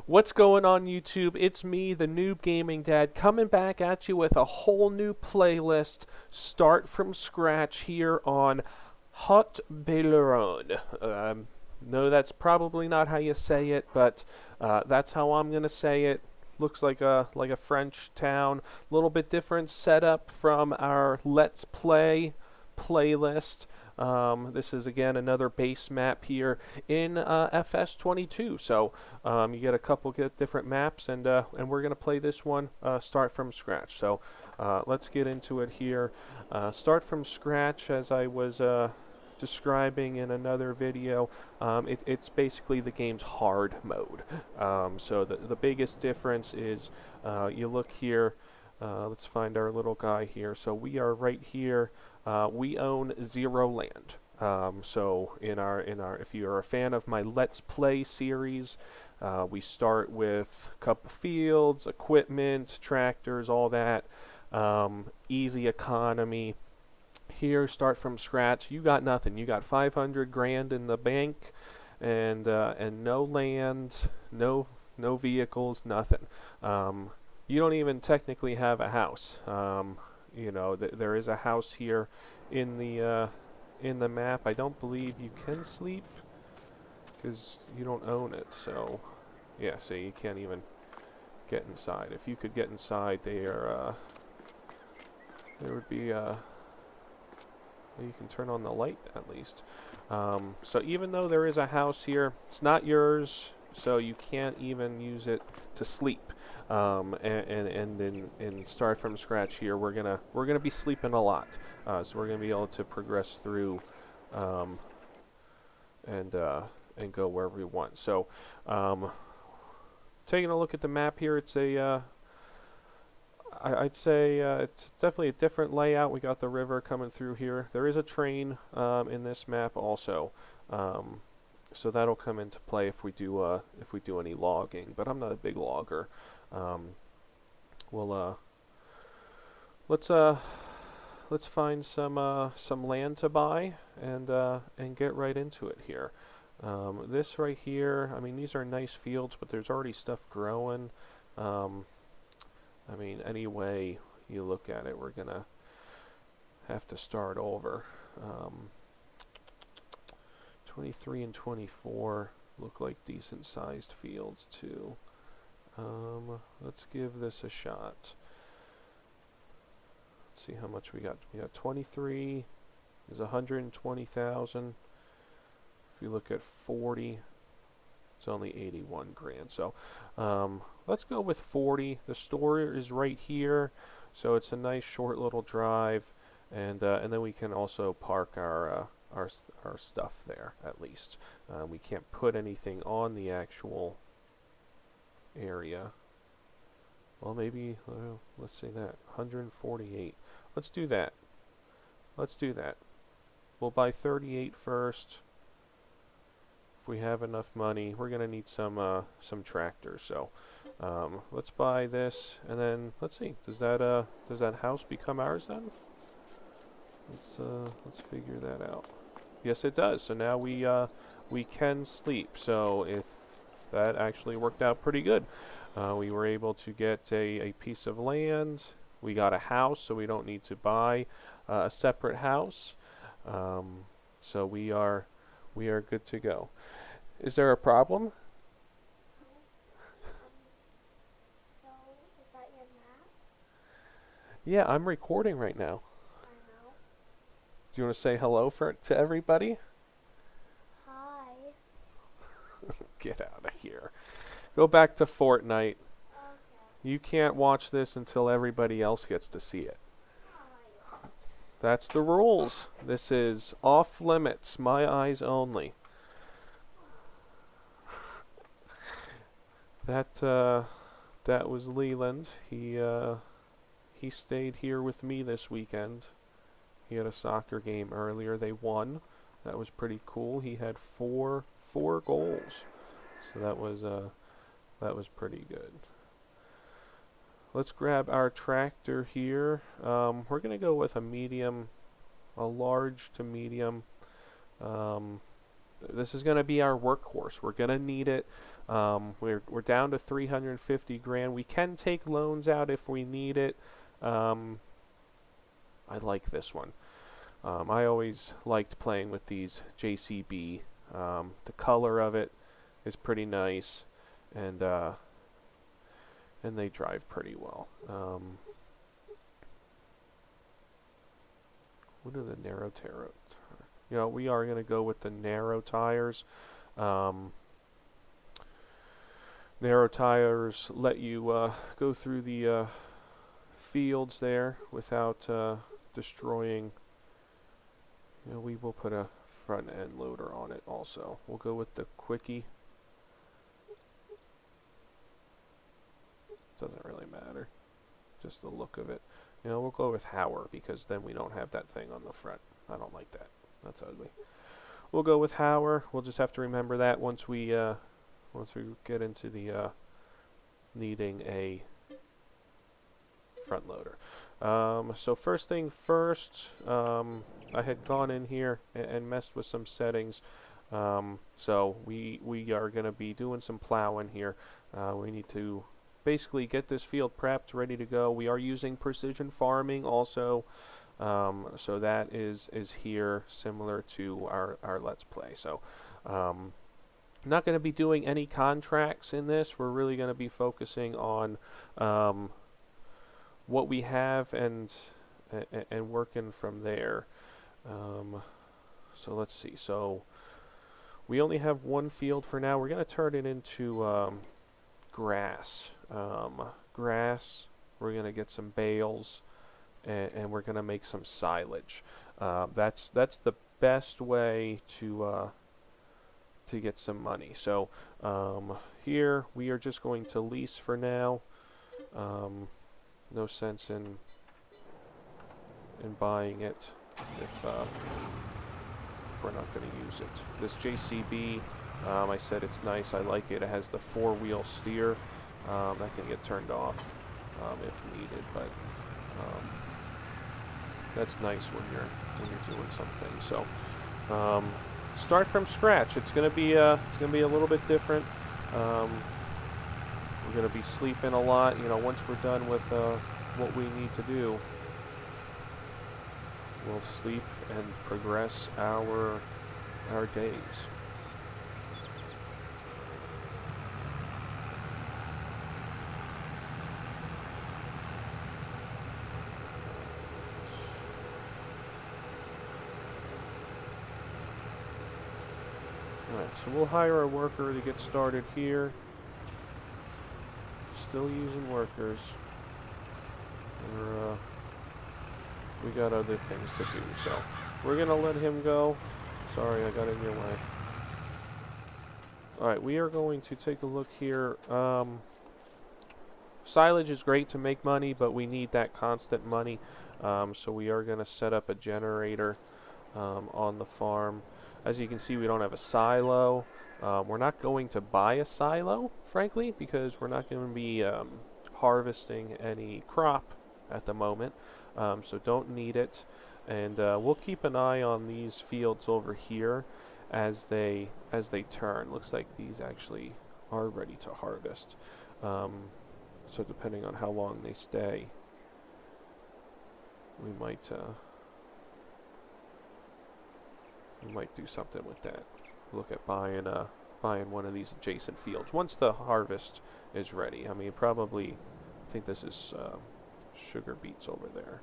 What's going on YouTube? It's me, the Noob Gaming Dad, coming back at you with a whole new playlist. Start from scratch here on Haut-Beyleron. No, that's probably not how you say it, but that's how I'm gonna say it. Looks like a French town. A little bit different setup from our Let's Play playlist. This is again another base map here in FS22. So you get a couple different maps, and we're gonna play this one start from scratch. So let's get into it here. Start from scratch, as I was describing in another video. It's basically the game's hard mode. So the biggest difference is you look here. Let's find our little guy here. So we are right here. We own 0 land. So if you're a fan of my Let's Play series, we start with a couple fields, equipment, tractors, all that. Easy economy. Here, start from scratch. You got nothing. You got 500 grand in the bank, and no land, no vehicles, nothing. You don't even technically have a house. There is a house here in the map. I don't believe you can sleep because you don't own it. So yeah, so you can't even get inside. If you could get inside, there would be you can turn on the light at least. So even though there is a house here, it's not yours, so you can't even use it to sleep. And in start from scratch here, we're gonna be sleeping a lot. So we're gonna be able to progress through and go wherever we want. So taking a look at the map here, it's I'd say it's definitely a different layout. We got the river coming through here. There is a train in this map also, so that'll come into play if we do any logging. But I'm not a big logger. Let's find some land to buy and get right into it here. This right here, I mean, these are nice fields, but there's already stuff growing. I mean, any way you look at it, we're gonna have to start over. 23 and 24 look like decent sized fields too. Let's give this a shot. Let's see how much we got. We got 23 is 120,000. If you look at 40, it's only 81 grand. So let's go with 40. The store is right here, so it's a nice short little drive, and then we can also park our stuff there at least. We can't put anything on the actual area. Well, maybe let's say that 148. Let's do that. Let's do that. We'll buy 38 first. If we have enough money, we're gonna need some tractors. So let's buy this, and then let's see. Does that house become ours then? Let's figure that out. Yes, it does. So now we can sleep. So if that actually worked out pretty good. We were able to get a piece of land. We got a house, so we don't need to buy a separate house. So we are good to go. Is there a problem? So, is that your map? Yeah, I'm recording right now. I know. Do you want to say hello to everybody? Hi. Get out of here. Go back to Fortnite. Okay. You can't watch this until everybody else gets to see it. Hi. That's the rules. This is off limits, my eyes only. That was Leland. He stayed here with me this weekend. He had a soccer game earlier. They won. That was pretty cool. He had four goals. So that was pretty good. Let's grab our tractor here. We're gonna go with a large to medium. This is gonna be our workhorse. We're gonna need it. We're down to 350 grand. We can take loans out if we need it. I like this one. I always liked playing with these JCB. The color of it is pretty nice, and they drive pretty well. What are the narrow tire? You know, we are going to go with the narrow tires. Narrow tires let you go through the fields there without destroying. You know, we will put a front end loader on it also. We'll go with the Quickie. Doesn't really matter, just the look of it. You know, we'll go with Hauer because then we don't have that thing on the front. I don't like that. That's ugly. We'll go with Hauer. We'll just have to remember that once we get into the needing a front loader. So first thing first, I had gone in here and messed with some settings. So we are going to be doing some plowing here. We need to basically get this field prepped, ready to go. We are using precision farming also. So that is here, similar to our Let's Play. So not going to be doing any contracts in this. We're really going to be focusing on what we have and working from there. So let's see. So we only have one field for now. We're going to turn it into grass. Grass. We're going to get some bales, and we're going to make some silage. That's the best way to get some money. So here we are just going to lease for now. No sense in buying it if we're not going to use it. This JCB, I said it's nice. I like it. It has the 4-wheel steer. That can get turned off if needed, but that's nice when you're doing something. So start from scratch. It's gonna be a little bit different. We're gonna be sleeping a lot. You know, once we're done with what we need to do, we'll sleep and progress our days. Alright, so we'll hire a worker to get started here. Still using workers. We got other things to do, so we're gonna let him go. Sorry, I got in your way. Alright, we are going to take a look here. Silage is great to make money, but we need that constant money. So we are gonna set up a generator on the farm. As you can see, we don't have a silo. We're not going to buy a silo, frankly, because we're not going to be harvesting any crop at the moment. So don't need it. And we'll keep an eye on these fields over here as they turn. Looks like these actually are ready to harvest. So depending on how long they stay, we might do something with that. Look at buying one of these adjacent fields once the harvest is ready. I mean, probably, I think this is sugar beets over there.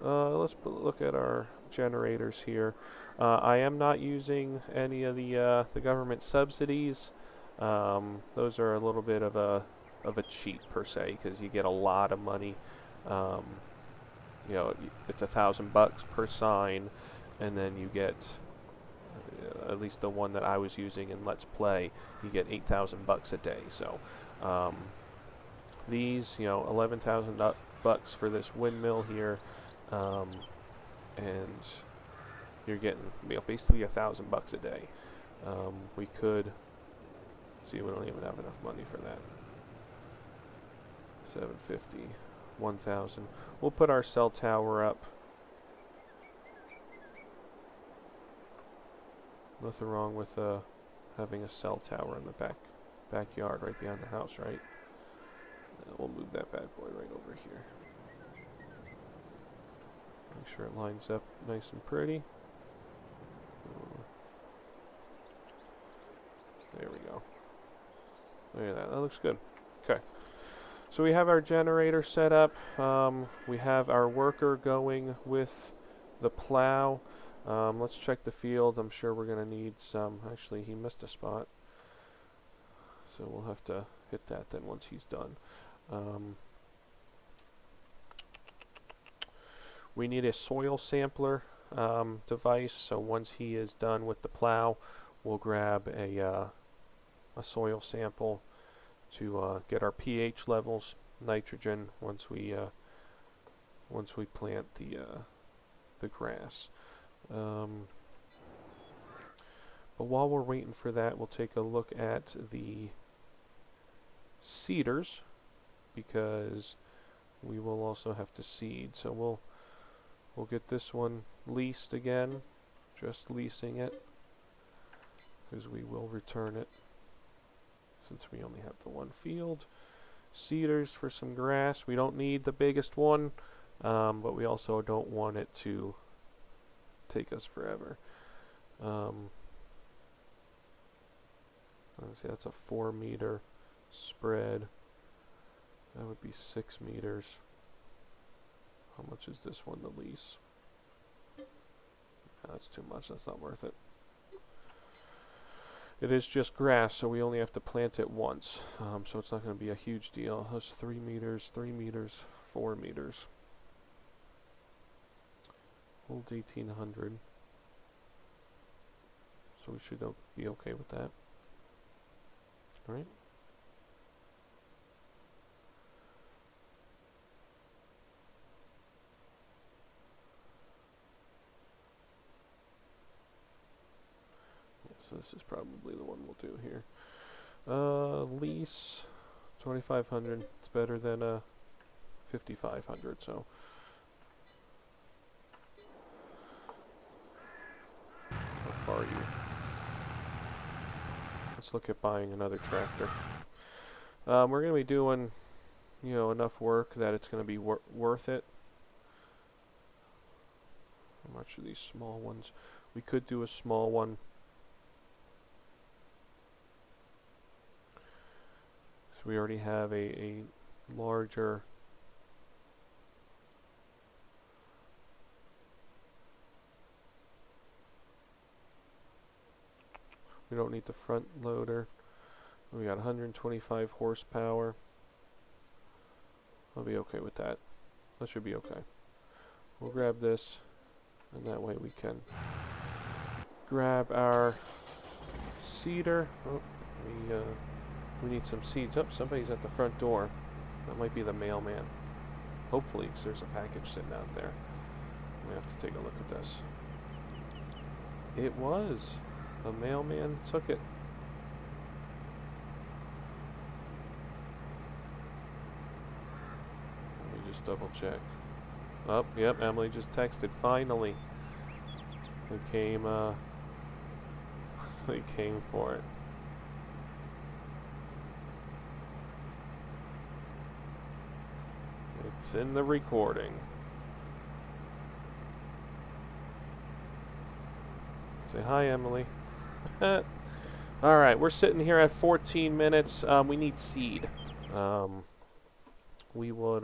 Let's look at our generators here. I am not using any of the government subsidies. Those are a little bit of a cheat per se, because you get a lot of money. You know, it's $1,000 per sign, and then you get, at least the one that I was using in Let's Play, you get $8,000 a day. So these, you know, $11,000 for this windmill here, and you're getting, you know, basically $1,000 a day. We could see, we don't even have enough money for that. 750, 1,000. We'll put our cell tower up. Nothing wrong with having a cell tower in the backyard right behind the house, right? We'll move that bad boy right over here. Make sure it lines up nice and pretty. There we go. Look at that. That looks good. Okay. So we have our generator set up. We have our worker going with the plow. Let's check the field. I'm sure we're going to need some. Actually, he missed a spot. So we'll have to hit that then once he's done. We need a soil sampler device. So once he is done with the plow, we'll grab a soil sample to get our pH levels, nitrogen, once we plant the grass. But while we're waiting for that, we'll take a look at the seeders, because we will also have to seed. So we'll get this one leased again, just leasing it, because we will return it since we only have the one field. Seeders for some grass. We don't need the biggest one, but we also don't want it to take us forever. Let's see, that's a 4-meter spread. That would be 6 meters. How much is this one to lease? That's too much. That's not worth it. It is just grass, so we only have to plant it once. So it's not going to be a huge deal. That's 3 meters, 3 meters, 4 meters. Hold 1,800. So we should be okay with that. All right. So this is probably the one we'll do here. Lease 2,500. It's better than 5,500. So how far are you? Let's look at buying another tractor. We're going to be doing, enough work that it's going to be worth it. How much are these small ones? We could do a small one. So we already have a larger we don't need the front loader. We got 125 horsepower. I'll be okay with that. That should be okay. We'll grab this, and that way we can grab our seeder. Oh, we need some seeds. Oh, somebody's at the front door. That might be the mailman. Hopefully, because there's a package sitting out there. We have to take a look at this. It was. The mailman took it. Let me just double check. Oh, yep, Emily just texted. Finally. They came for it. It's in the recording. Say hi, Emily. Alright, we're sitting here at 14 minutes. We need seed. We will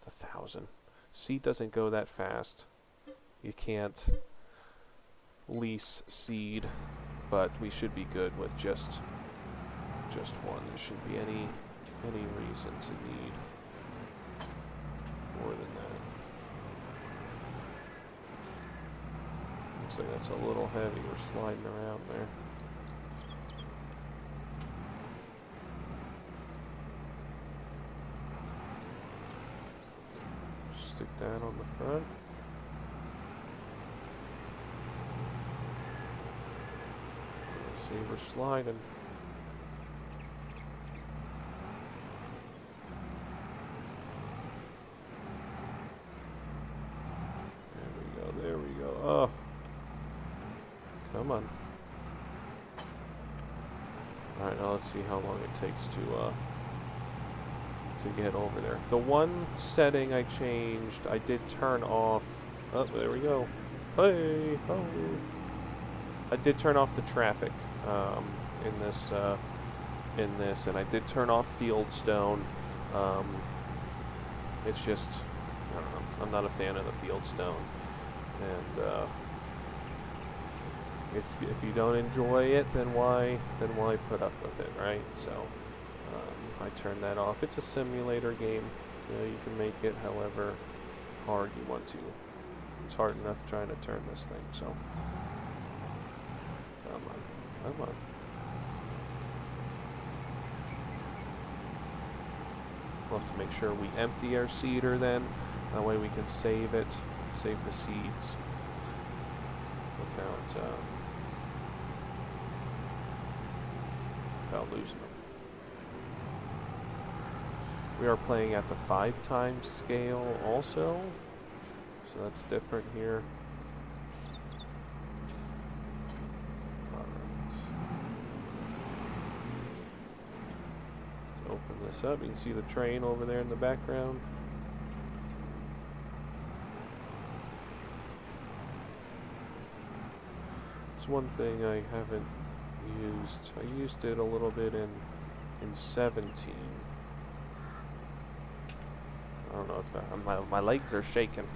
1,000. Seed doesn't go that fast. You can't lease seed, but we should be good with just one. There shouldn't be any reason to need more than that. Looks like that's a little heavy. We're sliding around there. Stick that on the front. Let's see, we're sliding. There we go. Oh, Come on. Alright, now let's see how long it takes to get over there. The one setting I changed, I did turn off. Oh, there we go. Hey, oh. I did turn off the traffic in this, and I did turn off Fieldstone. It's just, I don't know. I'm not a fan of the Fieldstone, and if you don't enjoy it, then why put up with it, right? So I turned that off. It's a simulator game. You know, you can make it however hard you want to. It's hard enough trying to turn this thing. So come on, come on. We'll have to make sure we empty our seeder then. That way we can save it, save the seeds without losing them. We are playing at the 5 times scale also, so that's different here. Open this up. You can see the train over there in the background. It's one thing I haven't used. I used it a little bit in 17. I don't know if my legs are shaking.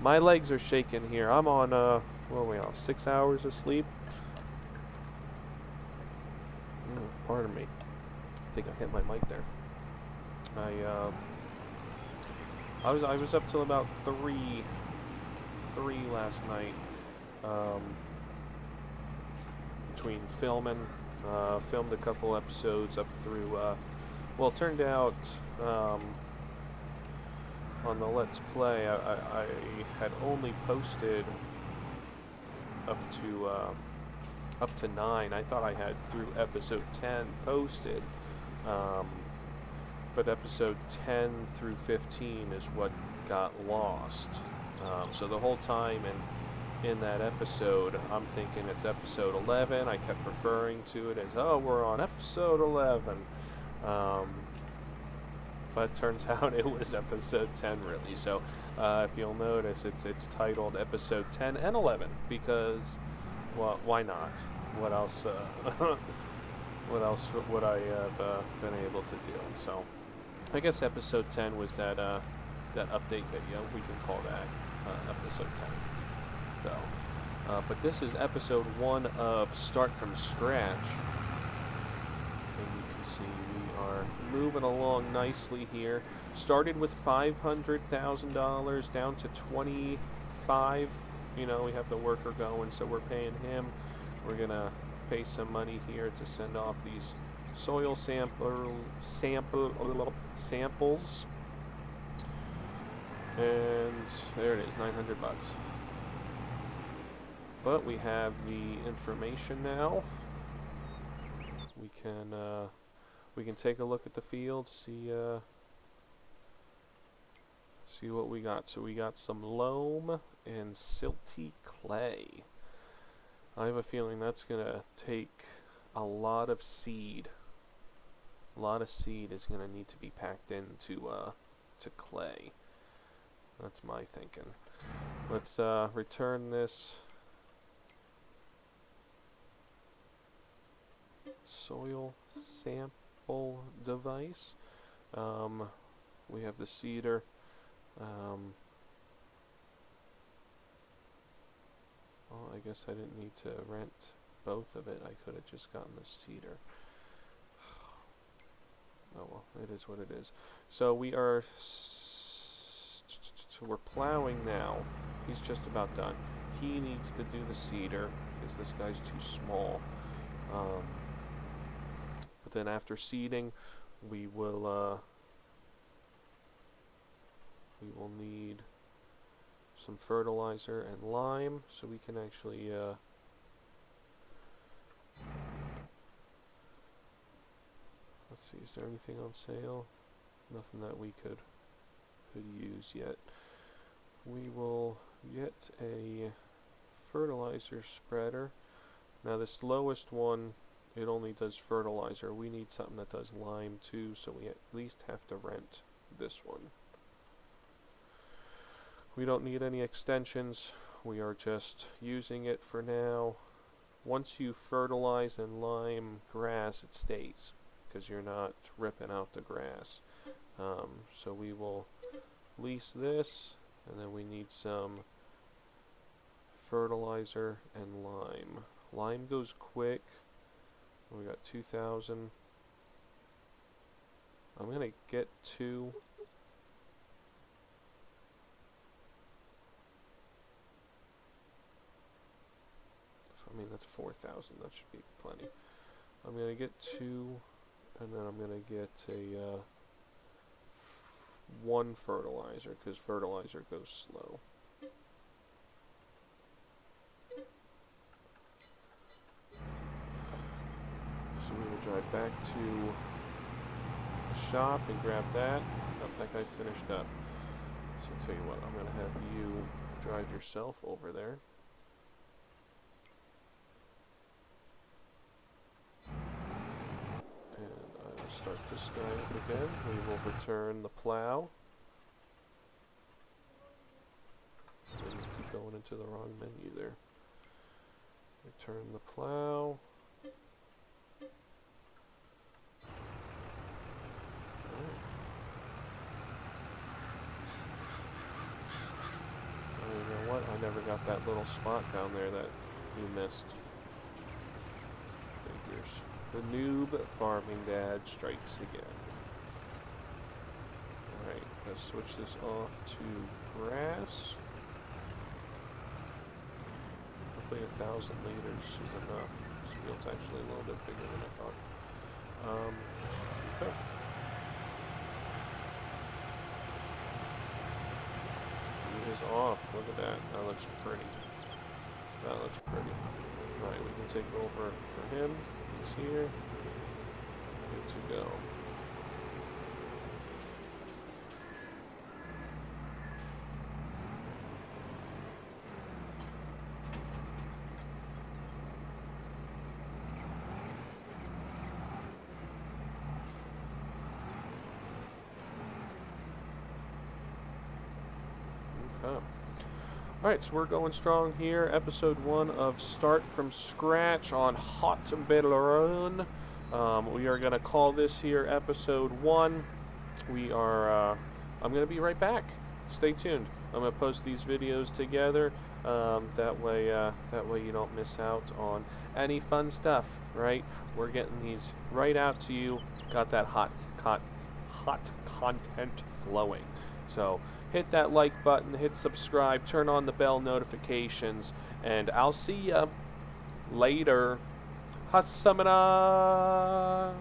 My legs are shaking here. I'm on what are we on? 6 hours of sleep. Pardon me. I think I hit my mic there. I was up till about 3 last night. Between filming, filmed a couple episodes up through. Well, it turned out on the Let's Play, I had only posted up to 9. I thought I had through episode 10 posted, but episode 10 through 15 is what got lost. So the whole time in that episode, I'm thinking it's episode 11. I kept referring to it as, oh, we're on episode 11. But it turns out it was episode 10 really. So if you'll notice, it's titled episode 10 and 11 because, well, why not? What else? What else would I have been able to do? So I guess episode 10 was that update video. We can call that episode 10. So, but this is episode 1 of Start From Scratch, and you can see we are moving along nicely here. Started with $500,000 down to 25. You know, we have the worker going, so we're paying him. We're gonna pay some money here to send off these soil samples, and there it is, $900. But we have the information now. We can take a look at the field, see what we got. So we got some loam and silty clay. I have a feeling that's gonna take a lot of seed. A lot of seed is gonna need to be packed into to clay. That's my thinking. Let's return this soil sample device. We have the seeder. Well, I guess I didn't need to rent both of it. I could have just gotten the seeder. Oh well, it is what it is. So we are we're plowing now. He's just about done. He needs to do the seeder because this guy's too small. But then after seeding, we will need some fertilizer and lime, so we can actually let's see, is there anything on sale? Nothing that we could use yet. We will get a fertilizer spreader. Now this lowest one, it only does fertilizer. We need something that does lime too, so we at least have to rent this one. We don't need any extensions. We are just using it for now. Once you fertilize and lime grass, it stays because you're not ripping out the grass. So we will lease this, and then we need some fertilizer and lime. Lime goes quick. We got 2,000. I'm gonna get 2. I mean, that's 4,000. That should be plenty. I'm gonna get 2, and then I'm gonna get a 1 fertilizer, because fertilizer goes slow. So we will drive back to the shop and grab that. Oh, that guy finished up. So I'll tell you what, I'm gonna have you drive yourself over there. Start this guy up again. We will return the plow. And keep going into the wrong menu there. Return the plow. Right. Oh, you know what? I never got that little spot down there that you missed. Figures. The noob farming dad strikes again. Alright, let's switch this off to grass. Hopefully 1,000 liters is enough. This field's actually a little bit bigger than I thought. Okay. It is off. Look at that. That looks pretty. That looks pretty. Alright, we can take over for him. He's here. Good to go. Okay. Alright, so we're going strong here. Episode 1 of Start from Scratch on Haut-Beyleron. We are going to call this here episode 1. We are, I'm going to be right back. Stay tuned. I'm going to post these videos together. That way you don't miss out on any fun stuff, right? We're getting these right out to you. Got that hot content flowing. So hit that like button, hit subscribe, turn on the bell notifications, and I'll see ya later. Hasamana!